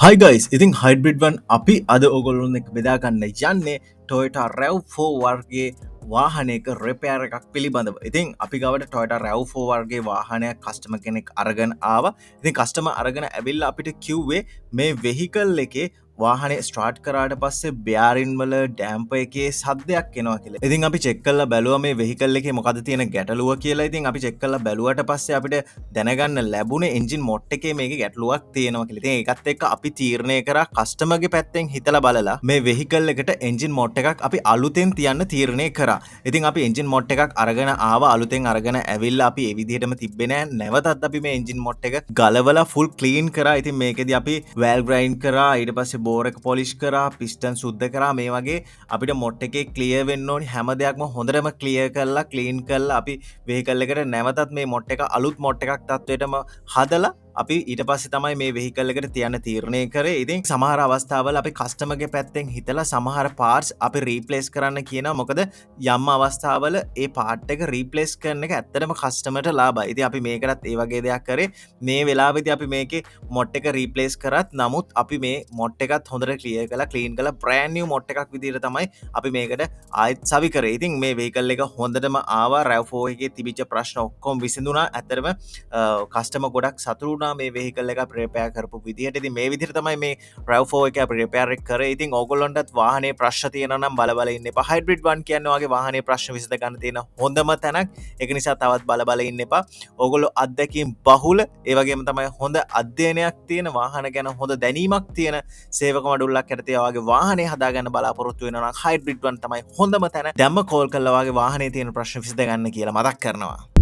Hi guys, ඉතින් hybrid වන් අපි අද ඔගොල්ලොන් එක බෙදාගන්න යන්නේ ටොයට රැව්ෆෝ වර්ගේ වාහනයක රෙපෑර එකක් පිළිබඳව. ඉතින් අපි ගවට ටොයට රැව්ෆෝ වර්ගේ වාහනයක් කස්ටම කෙනෙක් අරගෙන ආව. ඉතින් කස්ටම අරගෙන ඇවිල්ල අපිට කිව්වේ මේ වෙහිකල් එකේ වාහනේ ස්ට්‍රාට් කරාට පස්සේ බ්‍යාරින් වල ඩැම්ප එකේ සද්දයක් එනවා කියලා. ඉතින් අපි චෙක් කරලා බැලුවා මේ වෙහිකල් එකේ මොකද තියෙන ගැටලුව කියලා. ඉතින් අපි චෙක් කරලා බැලුවට පස්සේ අපිට දැනගන්න ලැබුණේ එන්ජින් මොට් එකේ මේකේ ගැටලුවක් තියෙනවා කියලා. ඉතින් ඒකත් එක්ක අපි තීරණය කරා කස්ටමර්ගේ පැත්තෙන් හිතලා බලලා මේ වෙහිකල් එකට එන්ජින් මොට් එකක් අපි අලුතෙන් තියන්න තීරණය කරා. ඉතින් අපි එන්ජින් මොට් එකක් අරගෙන ආවා. අලුතෙන් අරගෙන ඇවිල්ලා අපි ඒ විදිහටම තිබ්බේ නෑ. නැවතත් අපි මේ එන්ජින් මොට් එක ගලවලා ෆුල් ක්ලීන් කරා. ඉතින් මේකෙදි අපි වැල් ග්‍රයින්ඩ් කරා. ඊට පස්සේ බෝර එක පොලිෂ් කරා, පිස්ටන් සුද්ධ කරා. මේ වගේ අපිට මොට් එකේ ක්ලියර් වෙන්න ඕනි හැම දෙයක්ම හොඳටම ක්ලියර් කරලා ක්ලීන් කරලා අපි වෙහිකල් එකට නැවතත් මේ මොට් එක අලුත් මොට් එකක් තත්වයටම හදලා අපි ඊට පස්සේ තමයි මේ වෙහිකල් එකට තියන්න තීරණය කරේ. ඉතින් සමහර අවස්ථාවල අපි කස්ටමර්ගේ පැත්තෙන් හිතලා සමහර පාර්ට්ස් අපි රීප්ලේස් කරන්න කියනවා. මොකද යම් අවස්ථාවල ඒ පාර්ට් එක රීප්ලේස් කරන එක ඇත්තටම කස්ටමර්ට ලාභයි. ඉතින් අපි මේකටත් ඒ වගේ දෙයක් කරේ. මේ වෙලාවේදී අපි මේකේ මොට් එක රීප්ලේස් කරත් නමුත් අපි මේ මොට් එකත් හොඳට ක්ලියර් කරලා ක්ලීන් කරලා බ්‍රෑන්ඩ් නිව් මොට් එකක් විදිහට තමයි අපි මේකට ආයෙත් සවි කරේ. ඉතින් මේ වෙහිකල් එක හොඳටම ආවා. RAV4 එකේ තිබිච්ච ප්‍රශ්න ඔක්කොම විසඳුණා. ඇත්තටම කස්ටමර් ගොඩක් සතුටු මේ වෙහිකල් එක ප්‍රේපයා කරපු විදිහට. ඉතින් මේ විදිහට තමයි මේ RAV4 එක අපි රිපෙයාර් එක කරේ. ඉතින් ඕගොල්ලන්ටත් වාහනේ ප්‍රශ්න තියෙනවා නම් බල ඉන්න එපා. හයිබ්‍රිඩ් වන් කියන්නේ ඔයගේ වාහනේ ප්‍රශ්න විසඳ ගන්න තියෙන හොඳම තැනක්. ඒක නිසා තවත් බල ඉන්න එපා. ඕගොල්ලෝ අත්දැකීම් බහුල ඒ වගේම තමයි හොඳ අධ්‍යයනයක් තියෙන වාහන ගැන හොඳ දැනීමක් තියෙන සේවක මඩුල්ලක් යටතේ ඔයගේ වාහනේ හදාගන්න බලාපොරොත්තු වෙනවා නම් හයිබ්‍රිඩ් වන් තමයි හොඳම තැන. දැම්ම කෝල් කරලා ඔයගේ වාහනේ තියෙන ප්‍රශ්න විසඳ ගන්න කියලා මතක් කරනවා.